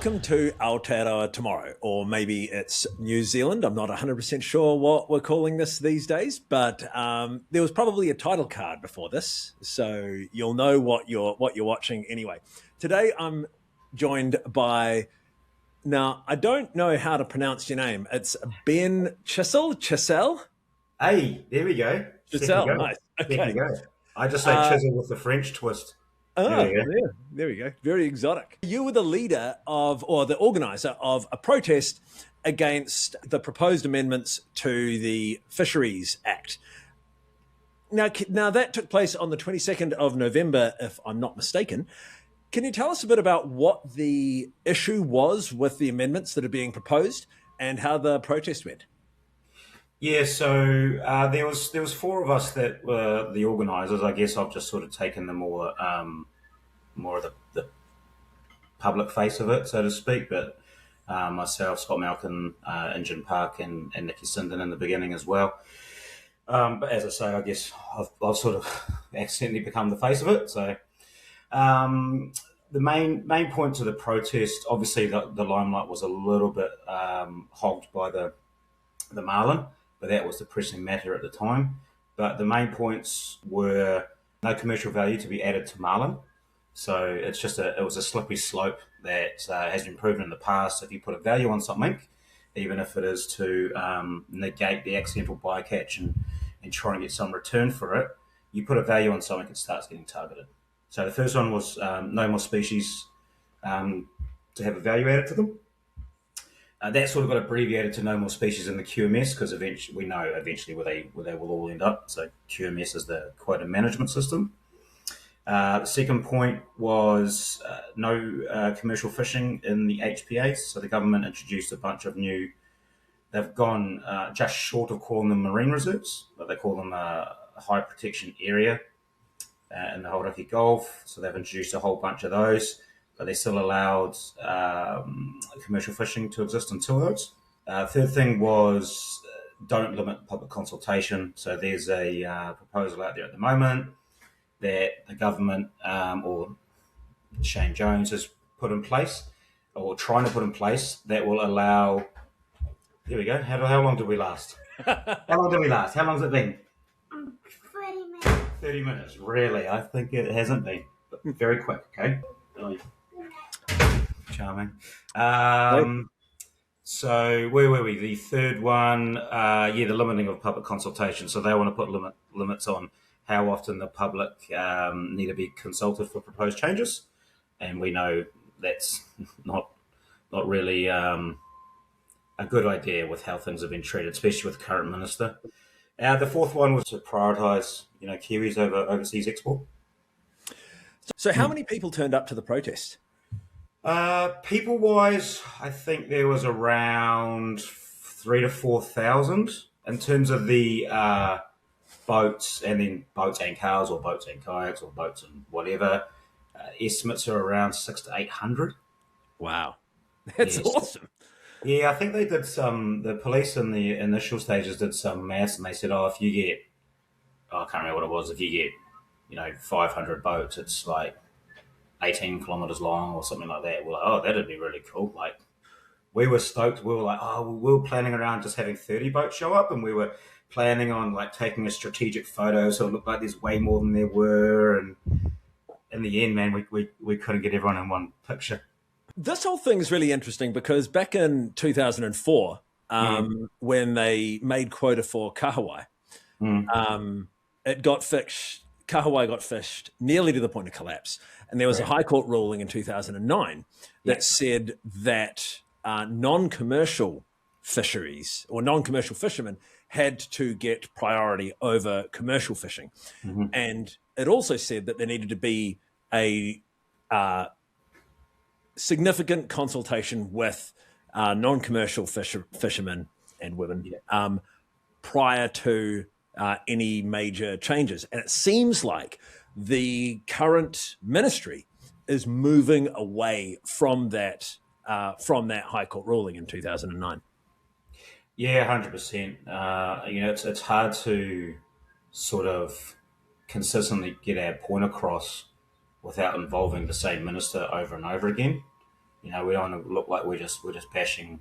Welcome to Aotearoa Tomorrow, or maybe it's New Zealand. I'm not 100% sure what we're calling this these days, but there was probably a title card before this, so you'll know what you're watching anyway. Today I'm joined by, now I don't know how to pronounce your name. It's Ben Chissell. Hey, there we go. Second Chissell, go. nice. Second Okay. go. I just say chisel with the French twist. There we go. Yeah, there we go. Very exotic. You were the leader of, or the organizer of, a protest against the proposed amendments to the Fisheries Act. Now that took place on the 22nd of November, if I'm not mistaken. Can you tell us a bit about what the issue was with the amendments that are being proposed and how the protest went? Yeah, so there was four of us that were the organisers. I guess I've just sort of taken the more of the public face of it, so to speak. But myself, Scott Malkin, Injun Park, and Nikki Sinden in the beginning as well. But as I say, I guess I've sort of accidentally become the face of it. So the main point to the protest, obviously, the limelight was a little bit hogged by the marlin, but that was the pressing matter at the time. But the main points were no commercial value to be added to marlin. So it was a slippery slope that has been proven in the past. If you put a value on something, even if it is to negate the accidental bycatch and try and get some return for it, you put a value on something, it starts getting targeted. So the first one was no more species to have a value added to them. That sort of got abbreviated to no more species in the QMS because we know eventually where they will all end up. So QMS is the quota management system. The second point was no commercial fishing in the HPAs. So the government introduced a bunch of new. They've gone just short of calling them marine reserves, but they call them a high protection area in the Hauraki Gulf. So they've introduced a whole bunch of those, but they still allowed commercial fishing to exist until those. Third thing was don't limit public consultation. So there's a proposal out there at the moment that the government or Shane Jones has put in place or trying to put in place that will allow. Here we go. How long did we last? How long did we last? How long has it been? 30 minutes. 30 minutes. Really? I think it hasn't been. But very quick, okay? Charming. So where were we? The third one, the limiting of public consultation. So they want to put limits on how often the public need to be consulted for proposed changes, and we know that's not really a good idea with how things have been treated, especially with the current minister. The fourth one was to prioritise, Kiwis over overseas export. So how many people turned up to the protest? People-wise, I think there was around 3,000 to 4,000 in terms of the boats, and then boats and cars, or boats and kayaks, or boats and whatever. Estimates are around 600 to 800. Wow, that's awesome. Yeah, I think they did the police in the initial stages did some maths, and they said, if you get, I can't remember what it was, if you get, 500 boats, it's like 18 kilometers long or something like that. We're like, that'd be really cool. Like, we were stoked. We were like, we were planning around just having 30 boats show up, and we were planning on like taking a strategic photo so it looked like there's way more than there were. And in the end, man, we couldn't get everyone in one picture. This whole thing is really interesting because back in 2004, when they made quota for kahawai, it got fished. Kahawai got fished nearly to the point of collapse. And there was a High Court ruling in 2009 that said that non-commercial fisheries or non-commercial fishermen had to get priority over commercial fishing. And it also said that there needed to be a significant consultation with non-commercial fishermen and women prior to any major changes. And it seems like the current ministry is moving away from that High Court ruling in 2009. Yeah, 100%. It's hard to sort of consistently get our point across without involving the same minister over and over again. We don't want to look like we're just bashing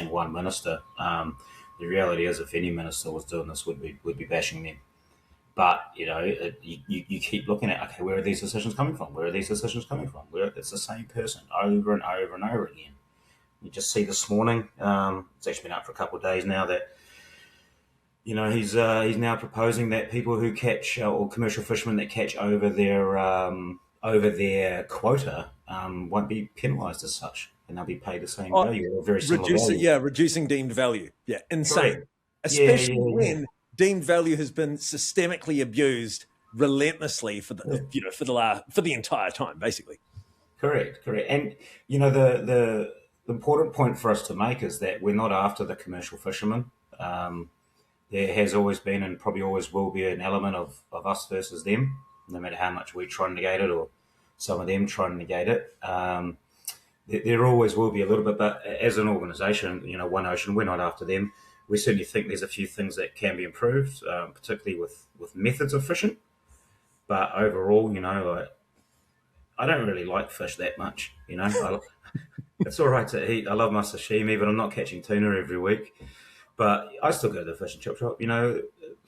one minister. The reality is, if any minister was doing this, would be bashing them. But you keep looking at, okay, where are these decisions coming from? Where are these decisions coming from? Where it's the same person over and over and over again. You just see this morning. It's actually been up for a couple of days now that he's now proposing that people who catch or commercial fishermen that catch over their quota won't be penalised as such, and they'll be paid the same value or very similar value. Reducing deemed value. Yeah, insane. Correct. Especially when deemed value has been systemically abused relentlessly for the entire time, basically. Correct. And the important point for us to make is that we're not after the commercial fishermen. There has always been and probably always will be an element of us versus them, no matter how much we try and negate it or some of them try and negate it. There always will be a little bit, but as an organisation, One Ocean, we're not after them. We certainly think there's a few things that can be improved, particularly with methods of fishing. But overall, I don't really like fish that much. It's all right to eat. I love my sashimi, but I'm not catching tuna every week. But I still go to the fish and chip shop.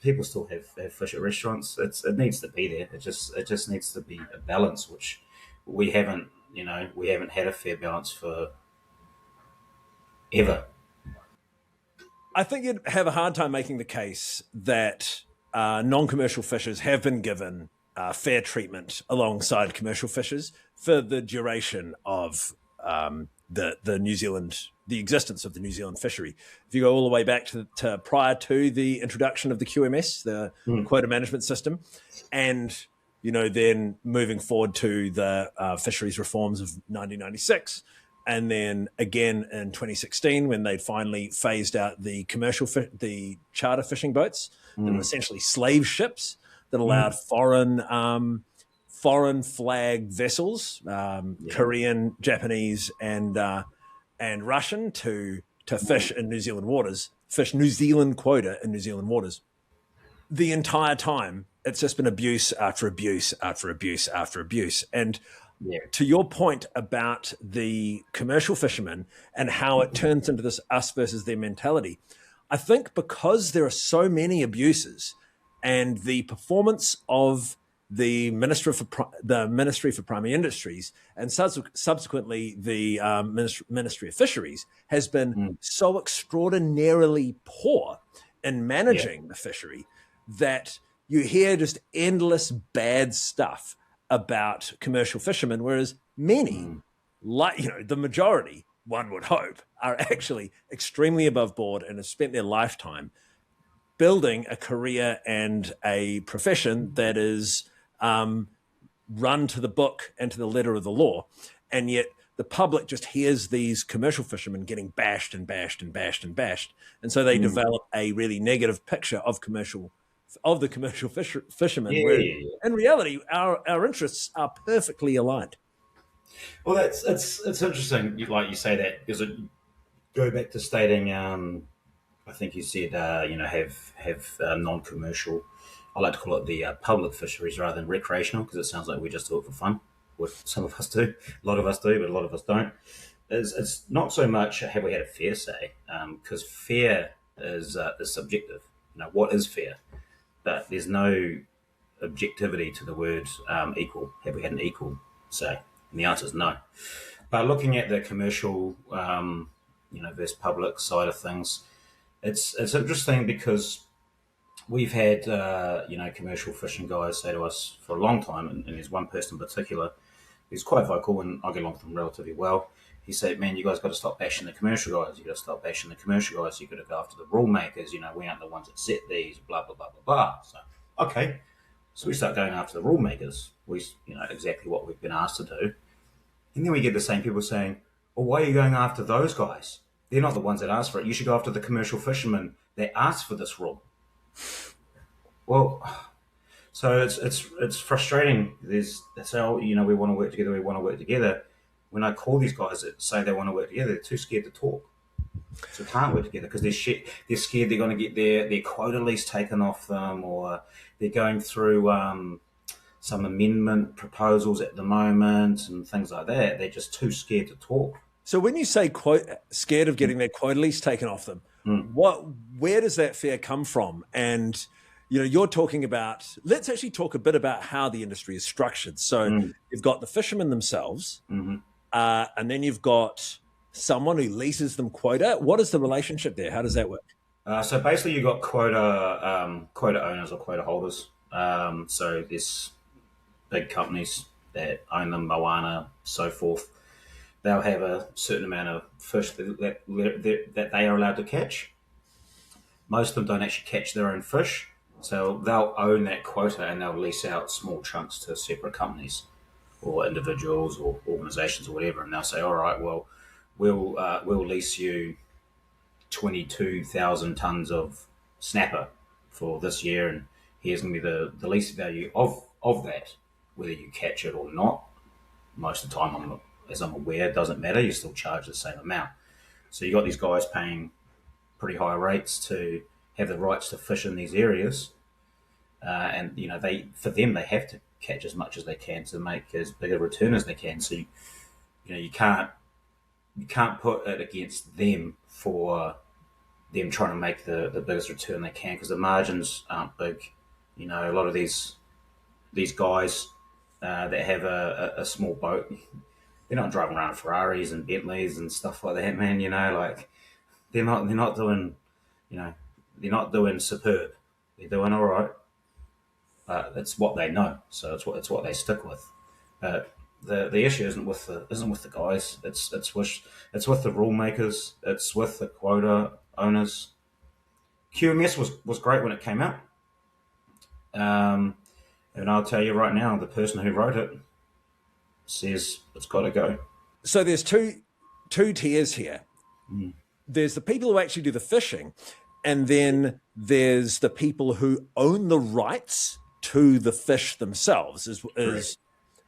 People still have fish at restaurants. It needs to be there. It just needs to be a balance, which we haven't had a fair balance for ever. I think you'd have a hard time making the case that non-commercial fishers have been given fair treatment alongside commercial fishers for the duration of the existence of the New Zealand fishery. If you go all the way back to prior to the introduction of the QMS, the quota management system, and then moving forward to the fisheries reforms of 1996, and then again in 2016 when they finally phased out the the charter fishing boats that were essentially slave ships that allowed foreign flag vessels, Korean, Japanese, and Russian to fish in New Zealand waters, fish New Zealand quota in New Zealand waters. The entire time, it's just been abuse after abuse after abuse after abuse. And to your point about the commercial fishermen and how it turns into this us versus them mentality, I think because there are so many abuses and the performance of the Ministry for Primary Industries and subsequently the Ministry of Fisheries has been so extraordinarily poor in managing the fishery that you hear just endless bad stuff about commercial fishermen, whereas many, the majority, one would hope, are actually extremely above board and have spent their lifetime building a career and a profession that is run to the book and to the letter of the law. And yet the public just hears these commercial fishermen getting bashed and bashed and bashed and bashed. And so they develop a really negative picture of the commercial fishermen. In reality, our interests are perfectly aligned. Well, it's interesting, like you say that, because it go back to stating, I think you said, have non-commercial. I like to call it the public fisheries rather than recreational, because it sounds like we just do it for fun. What some of us do, a lot of us do, but a lot of us don't. It's not so much have we had a fair say, because fair is subjective. What is fair? But there's no objectivity to the word equal. Have we had an equal say? And the answer is no. But looking at the commercial, versus public side of things, it's interesting because we've had commercial fishing guys say to us for a long time, and there's one person in particular who's quite vocal, and I get along with him relatively well. He said, "Man, you guys got to stop bashing the commercial guys. You got to stop bashing the commercial guys. You got to go after the rule makers. We aren't the ones that set these. Blah blah blah blah blah." So okay, so we start going after the rule makers. We exactly what we've been asked to do, and then we get the same people saying, "Well, why are you going after those guys? They're not the ones that asked for it. You should go after the commercial fishermen that asked for this rule." Well, so it's frustrating. They say, "Oh, we want to work together. We want to work together." When I call these guys that say they want to work together, they're too scared to talk. So can't work together because they're scared they're going to get their quota lease taken off them, or they're going through some amendment proposals at the moment and things like that. They're just too scared to talk. So when you say scared of getting their quota lease taken off them, where does that fear come from? And you're talking about. Let's actually talk a bit about how the industry is structured. So you've got the fishermen themselves, and then you've got someone who leases them quota. What is the relationship there? How does that work? So basically, you've got quota owners or quota holders. So there's big companies that own them, Moana, so forth. They'll have a certain amount of fish that they are allowed to catch. Most of them don't actually catch their own fish, so they'll own that quota and they'll lease out small chunks to separate companies or individuals or organisations or whatever, and they'll say, "All right, well, we'll lease you 22,000 tons of snapper for this year, and here's going to be the lease value of that, whether you catch it or not." Most of the time, as I'm aware, it doesn't matter. You still charge the same amount. So you got these guys paying pretty high rates to have the rights to fish in these areas, and they have to catch as much as they can to make as big a return as they can. So you can't put it against them for them trying to make the biggest return they can, because the margins aren't big. A lot of these guys that have a small boat, they're not driving around Ferraris and Bentleys and stuff like that, man. Like they're not doing, they're not doing superb. They're doing all right, but it's what they know, so it's what they stick with. But the issue isn't with the guys. It's with the rule makers. It's with the quota owners. QMS was great when it came out, and I'll tell you right now, the person who wrote it says it's got to go. So there's two tiers here. There's the people who actually do the fishing, and then there's the people who own the rights to the fish themselves, is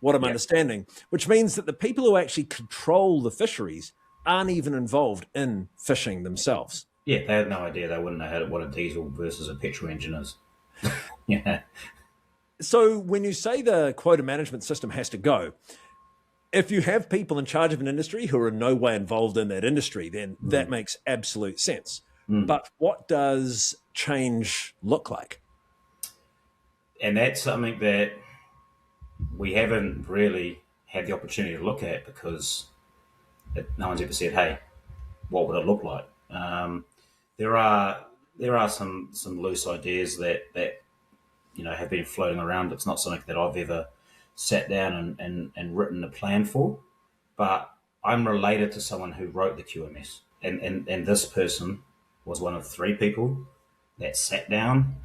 what I'm understanding, which means that the people who actually control the fisheries aren't even involved in fishing themselves. Yeah, they had no idea. They wouldn't know what a diesel versus a petrol engine is. Yeah. So when you say the quota management system has to go, if you have people in charge of an industry who are in no way involved in that industry, then that makes absolute sense. But what does change look like? And that's something that we haven't really had the opportunity to look at, because no one's ever said, "Hey, what would it look like?" There are some loose ideas that have been floating around. It's not something that I've ever sat down and written a plan for, but I'm related to someone who wrote the QMS, and this person was one of 3 people that sat down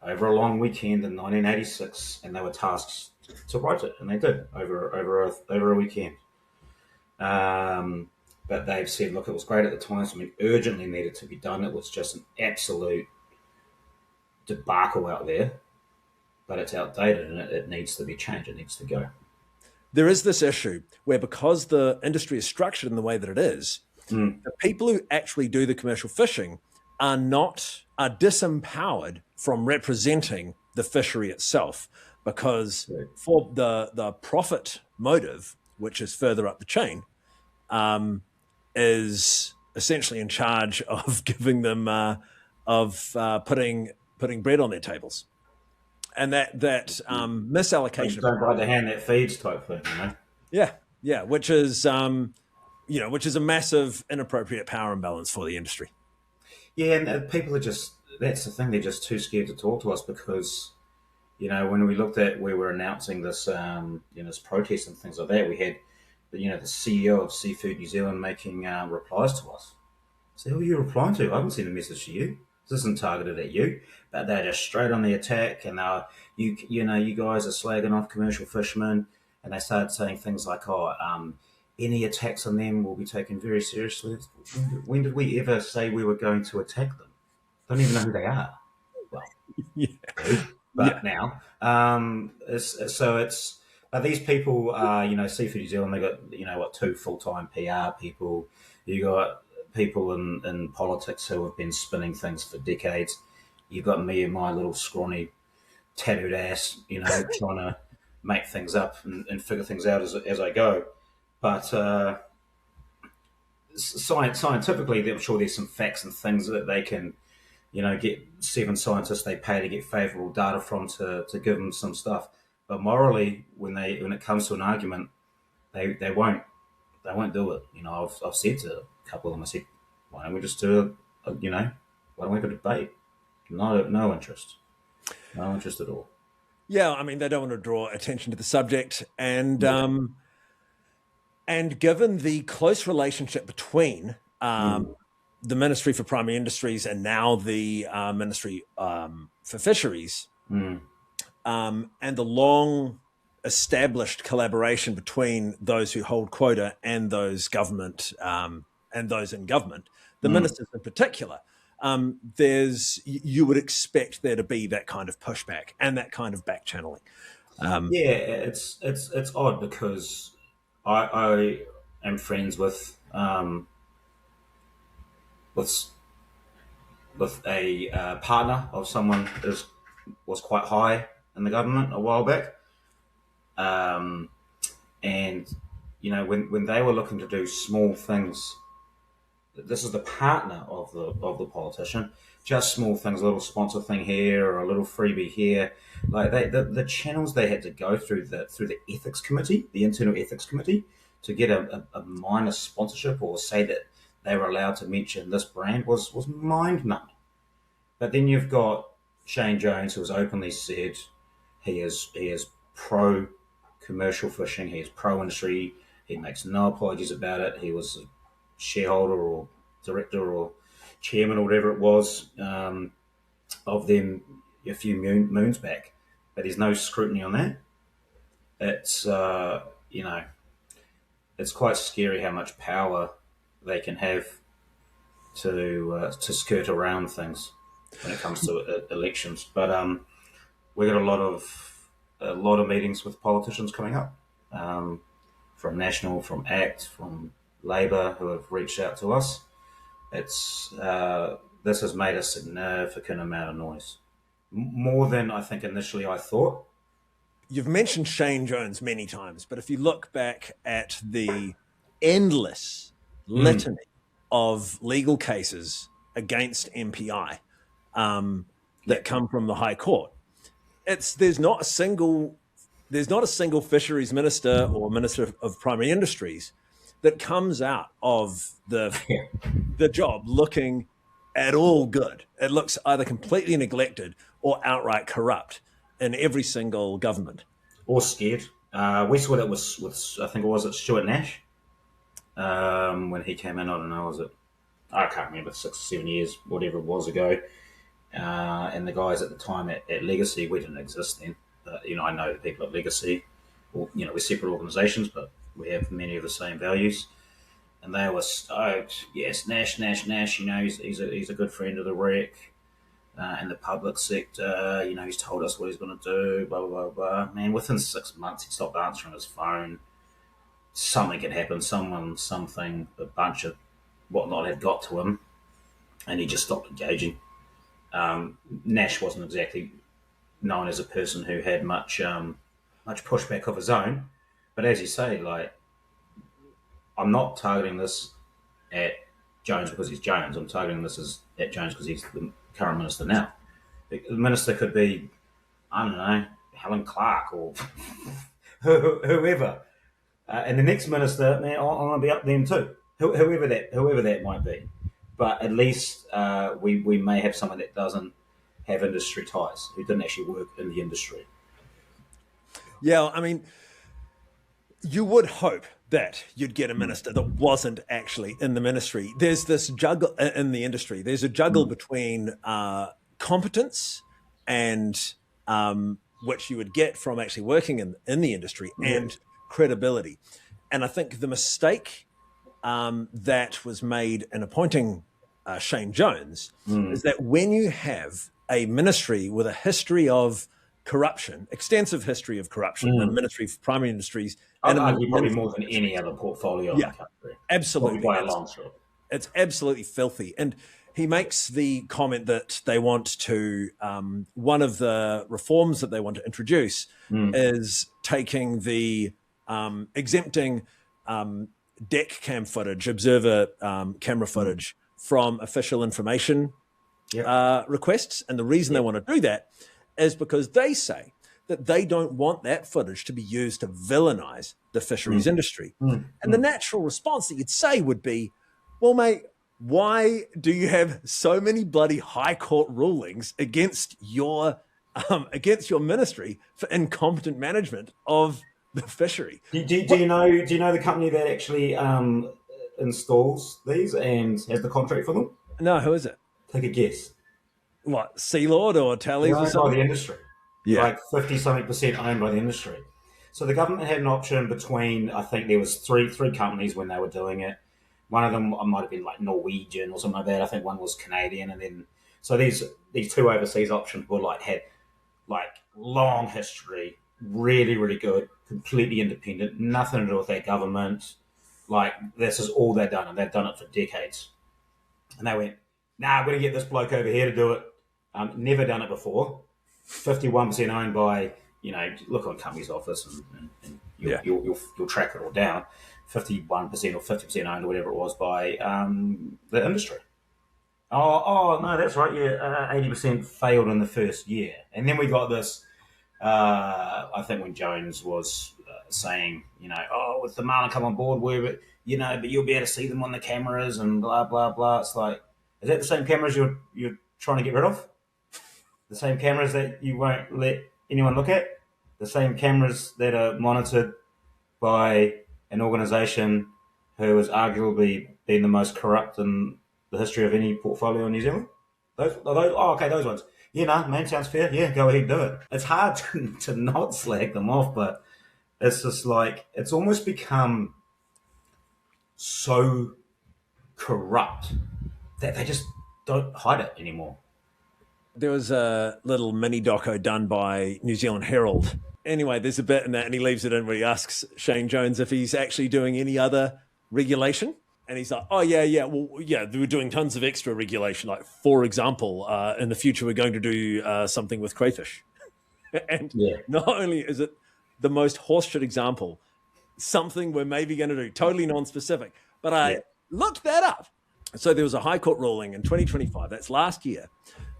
over a long weekend in 1986, and they were tasked to write it, and they did over a weekend. But they've said, look, it was great at the time, something urgently needed to be done. It was just an absolute debacle out there, but it's outdated and it needs to be changed. It needs to go. There is this issue where, because the industry is structured in the way that it is, the people who actually do the commercial fishing are disempowered from representing the fishery itself, because for the profit motive, which is further up the chain, is essentially in charge of giving them putting bread on their tables, and that misallocation. Don't bite the hand that feeds type thing, Yeah, which is a massive inappropriate power imbalance for the industry. Yeah, and people are that's the thing, they're just too scared to talk to us, because when we looked at, we were announcing this this protest and things like that, we had the CEO of Seafood New Zealand making replies to us. So who are you replying to? I haven't seen a message to you. This isn't targeted at you. But they're just straight on the attack, and you guys are slagging off commercial fishermen, and they started saying things like, any attacks on them will be taken very seriously. When did we ever say we were going to attack them? Don't even know who they are. Well, now, but these people are, Seafood New Zealand, they got 2 full-time PR people. You got people in politics who have been spinning things for decades. You've got me and my little scrawny tattooed ass, trying make things up and figure things out as I go. But scientifically, I'm sure there's some facts and things that they can, get 7 scientists they pay to get favourable data from to give them some stuff. But morally, when it comes to an argument, they won't do it. I've said to a couple of them, I said, why don't we just do why don't we have a debate? No interest, no interest at all. Yeah, I mean, they don't want to draw attention to the subject, and given the close relationship between the Ministry for Primary Industries and now the Ministry for Fisheries, and the long established collaboration between those who hold quota and those government and those in government, the ministers in particular, you would expect there to be that kind of pushback and that kind of back channeling. It's odd because I am friends with a partner of someone who was quite high in the government a while back, and when they were looking to do small things, this is the partner of the politician. Just small things, a little sponsor thing here or a little freebie here. Like the channels they had to go through the ethics committee, the internal ethics committee, to get a minor sponsorship or say that they were allowed to mention this brand was mind numbing. But then you've got Shane Jones, who has openly said he is pro commercial fishing, he is pro industry, he makes no apologies about it. He was a shareholder or director or chairman or whatever it was of them a few moons back, but there's no scrutiny on that. It's it's quite scary how much power they can have to skirt around things when it comes to elections. But we got a lot of meetings with politicians coming up, from National, from ACT, from Labor, who have reached out to us. It's this has made a significant amount of noise, more than I think initially I thought. You've mentioned Shane Jones many times, but if you look back at the endless litany of legal cases against MPI that come from the High Court, there's not a single fisheries minister or minister of primary industries that comes out of the job looking at all good. It looks either completely neglected or outright corrupt in every single government. Or scared. We saw that with I think it was Stuart Nash when he came in. I don't know, I can't remember, 6 or 7 years, whatever it was ago. And the guys at the time at Legacy, we didn't exist then. But, I know the people at Legacy, we're separate organisations, but we have many of the same values. And they were stoked. Yes, Nash. He's a good friend of the rec and the public sector. He's told us what he's going to do. Blah blah blah blah. Man, within 6 months, he stopped answering his phone. Something had happened. Something, a bunch of whatnot had got to him, and he just stopped engaging. Nash wasn't exactly known as a person who had much pushback of his own, but as you say, like, I'm not targeting this at Jones because he's Jones. I'm targeting this at Jones because he's the current minister now. The minister could be, I don't know, Helen Clark or whoever. And the next minister, man, I'm going to be up them too. Whoever that might be. But at least we may have someone that doesn't have industry ties, who didn't actually work in the industry. Yeah, I mean, you would hope that you'd get a minister that wasn't actually in the ministry. There's this juggle in the industry. There's a juggle between competence and which you would get from actually working in the industry and credibility. And I think the mistake that was made in appointing Shane Jones is that when you have a ministry with a history of corruption, extensive history of corruption, the Ministry for Primary Industries, I'd argue probably more than any other portfolio in the country. Absolutely. By a long shot. It's absolutely filthy. And he makes the comment that they want to, one of the reforms that they want to introduce is taking the, exempting deck cam footage, observer camera footage from official information requests. And the reason they want to do that is because they say that they don't want that footage to be used to villainize the fisheries industry. And the natural response that you'd say would be, well, mate, why do you have so many bloody high court rulings against your ministry for incompetent management of the fishery? Do you know the company that actually installs these and has the contract for them? No, who is it? Take a guess. What, Sealord or Tallies or something? By the industry. Yeah. Like 50-something% owned by the industry. So the government had an option between, I think there was three companies when they were doing it. One of them might have been like Norwegian or something like that. I think one was Canadian, and then so these two overseas options were had long history, really, really good, completely independent, nothing to do with their government. Like, this is all they've done, and they've done it for decades. And they went, nah, we're going to get this bloke over here to do it. Never done it before. 51% owned by, look on Companies Office and you'll track it all down. 51% or 50% owned or whatever it was by the industry. Oh, no, that's right. Yeah, 80% failed in the first year. And then we got this, I think when Jones was saying, with the marlin come on board, but you'll be able to see them on the cameras and blah, blah, blah. It's like, is that the same cameras you're trying to get rid of? The same cameras that you won't let anyone look at? The same cameras that are monitored by an organisation who has arguably been the most corrupt in the history of any portfolio in New Zealand? Those ones. Man, sounds fair. Yeah, go ahead, do it. It's hard to not slag them off, but it's just it's almost become so corrupt that they just don't hide it anymore. There was a little mini doco done by New Zealand Herald. Anyway, there's a bit in that, and he leaves it in where he asks Shane Jones if he's actually doing any other regulation. And he's like, oh, yeah, we're doing tons of extra regulation. Like, for example, in the future, we're going to do something with crayfish. And not only is it the most horseshit example, something we're maybe going to do, totally non-specific, but I looked that up. So there was a High Court ruling in 2025, that's last year,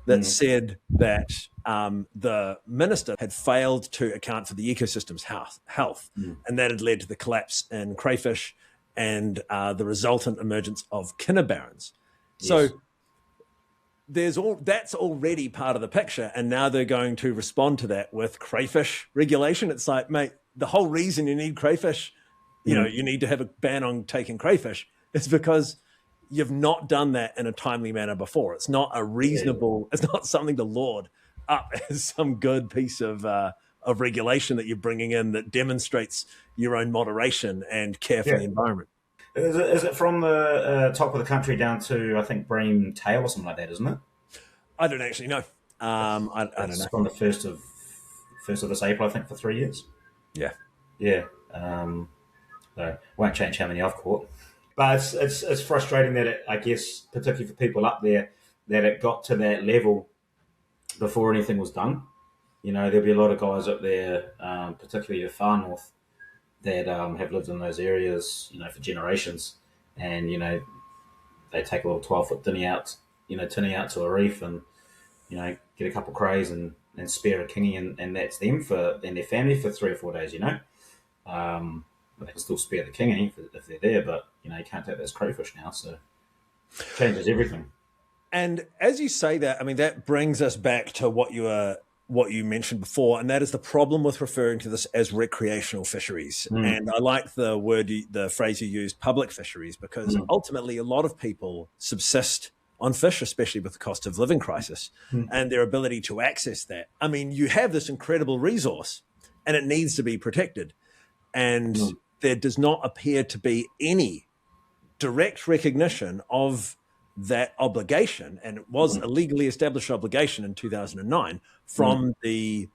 that said that the minister had failed to account for the ecosystem's health, and that had led to the collapse in crayfish and the resultant emergence of killer barons. So that's already part of the picture, and now they're going to respond to that with crayfish regulation. It's like, mate, the whole reason you need crayfish, you need to have a ban on taking crayfish, is because you've not done that in a timely manner before. It's not a reasonable, it's not something to laud up as some good piece of regulation that you're bringing in that demonstrates your own moderation and care for the environment. Is it from the top of the country down to, I think, Bream Tail or something like that, isn't it? I don't actually know. I don't know. From the first of this April, I think, for 3 years. Yeah. Yeah. So won't change how many I've caught. But it's frustrating that I guess, particularly for people up there, that it got to that level before anything was done. There'll be a lot of guys up there, particularly the far north, that have lived in those areas, for generations, and they take a little 12-foot tinny out to a reef, and get a couple of crays and spare a kingy, and that's them and their family for 3 or 4 days. But they can still spare the kingy if they're there, but you can't take those crayfish now, so it changes everything. And as you say that, I mean, that brings us back to what you mentioned before, and that is the problem with referring to this as recreational fisheries. And I like the phrase you used, public fisheries, because ultimately a lot of people subsist on fish, especially with the cost of living crisis and their ability to access that. I mean, you have this incredible resource and it needs to be protected. And there does not appear to be any direct recognition of that obligation, and it was a legally established obligation in 2009 from the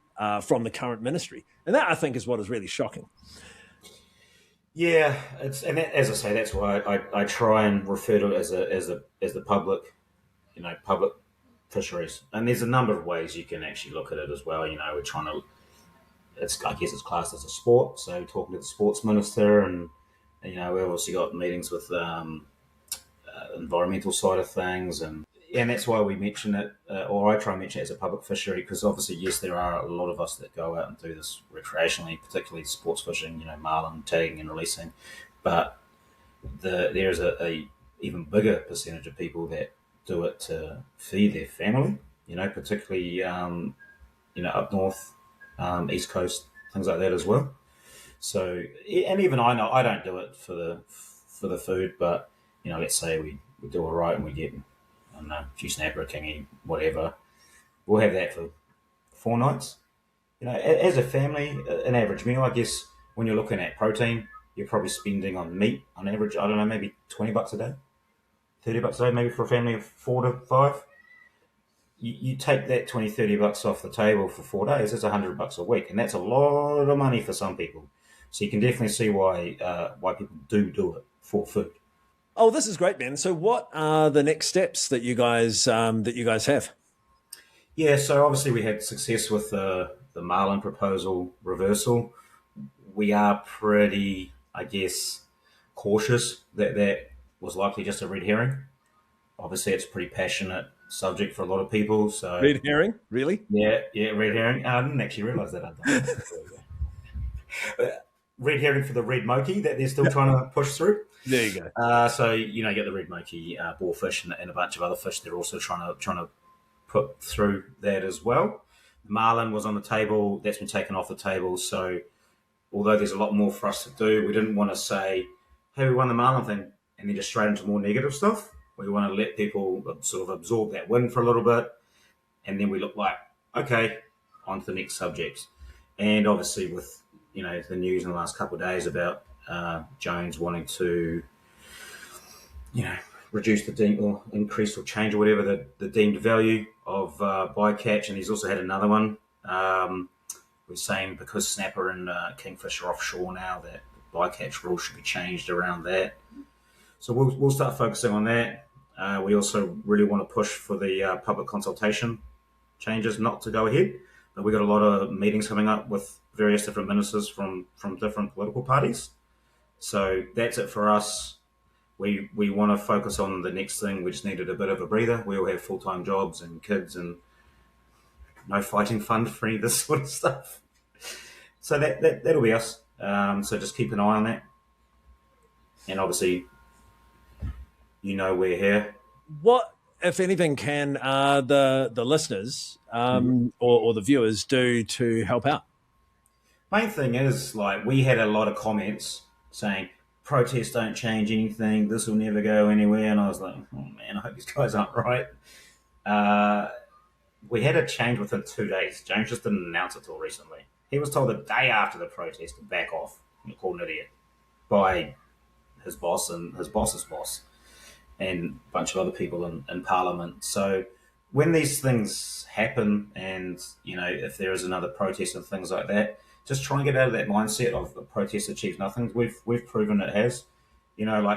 current ministry, and that I think is what is really shocking. Yeah, as I say, that's why I try and refer to it as the public public fisheries, and there's a number of ways you can actually look at it as well. We're trying to. I guess it's classed as a sport, so talking to the sports minister, and we've also got meetings with environmental side of things, and that's why we mention it, or I try and mention it as a public fishery, because obviously, yes, there are a lot of us that go out and do this recreationally, particularly sports fishing, marlin tagging and releasing, but there's a even bigger percentage of people that do it to feed their family, particularly up north, east coast, things like that as well. So, and even I know I don't do it for the food, but let's say we do all right and we get, I don't know, a few snapper, a kingy, whatever, we'll have that for 4 nights. As a family, an average meal, I guess, when you're looking at protein, you're probably spending on meat on average, I don't know, maybe $20 a day, $30 a day, maybe for a family of 4 to 5. You take that $20-30 off the table for 4 days, it's $100 a week, and that's a lot of money for some people. So you can definitely see why people do it for food. Oh, this is great, Ben. So, what are the next steps that you guys have? Yeah, so obviously we had success with the marlin proposal reversal. We are pretty, I guess, cautious that was likely just a red herring. Obviously, it's a pretty passionate subject for a lot of people. So Red herring, really? Yeah, red herring. I didn't actually realise that. Red herring for the red moki that they're still trying to push through. There you go. So you get the red moki, boarfish, and a bunch of other fish. They're also trying to put through that as well. Marlin was on the table. That's been taken off the table. So although there's a lot more for us to do, we didn't want to say, "Hey, we won the marlin thing," and then just straight into more negative stuff. We want to let people sort of absorb that win for a little bit, and then we look like, okay, on to the next subject. And obviously with, the news in the last couple of days about Jones wanting to, reduce the deemed or increase or change or whatever the deemed value of bycatch, and he's also had another one. We're saying because snapper and kingfish are offshore now, that bycatch rules should be changed around that. So we'll start focusing on that. We also really want to push for the public consultation changes not to go ahead. But we've got a lot of meetings coming up with various different ministers from different political parties. So that's it for us. We want to focus on the next thing. We just needed a bit of a breather. We all have full-time jobs and kids and no fighting fund for any of this sort of stuff. So that'll be us. So just keep an eye on that. And obviously, we're here. What, if anything, can the listeners or the viewers do to help out? Main thing is, we had a lot of comments saying, protests don't change anything, this will never go anywhere. And I was like, oh man, I hope these guys aren't right. We had a change within 2 days. James just didn't announce it till recently. He was told the day after the protest to back off and called an idiot by his boss and his boss's boss and a bunch of other people in Parliament. So when these things happen and, if there is another protest and things like that, just try and get out of that mindset of the protest achieves nothing. We've proven it has.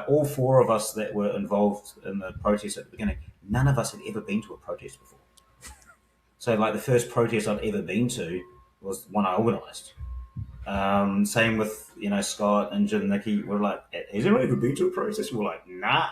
All 4 of us that were involved in the protest at the beginning, none of us had ever been to a protest before. So the first protest I'd ever been to was one I organised. Same with, Scott and Jim, Nikki. We're like, has anyone ever been to a protest? We're like, nah.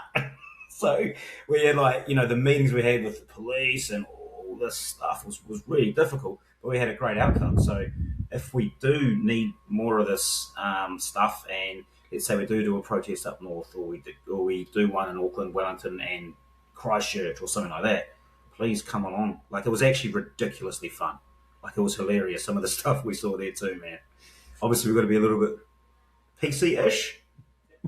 So we had the meetings we had with the police and all this stuff was really difficult, but we had a great outcome. So if we do need more of this stuff, and let's say we do a protest up north, or we do one in Auckland, Wellington, and Christchurch, or something like that, please come along. It was actually ridiculously fun. It was hilarious. Some of the stuff we saw there too, man. Obviously, we've got to be a little bit PC-ish,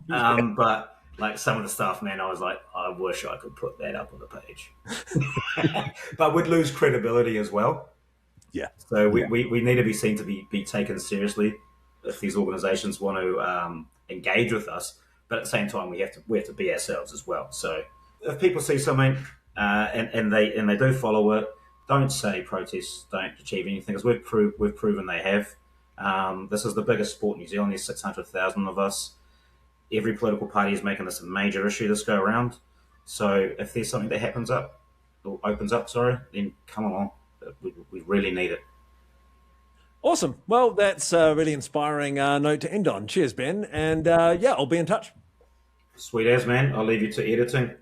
but some of the stuff, man, I was like, I wish I could put that up on the page. But we'd lose credibility as well. Yeah. So we need to be seen to be taken seriously if these organisations want to engage with us. But at the same time, we have to be ourselves as well. So if people see something and they do follow it, don't say protests don't achieve anything, because we've proven they have. This is the biggest sport in New Zealand. There's 600,000 of us. Every political party is making this a major issue this go around. So if there's something that happens up opens up, sorry, then come along. We really need it. Awesome. Well, that's a really inspiring note to end on. Cheers, Ben. And yeah, I'll be in touch. Sweet as, man. I'll leave you to editing.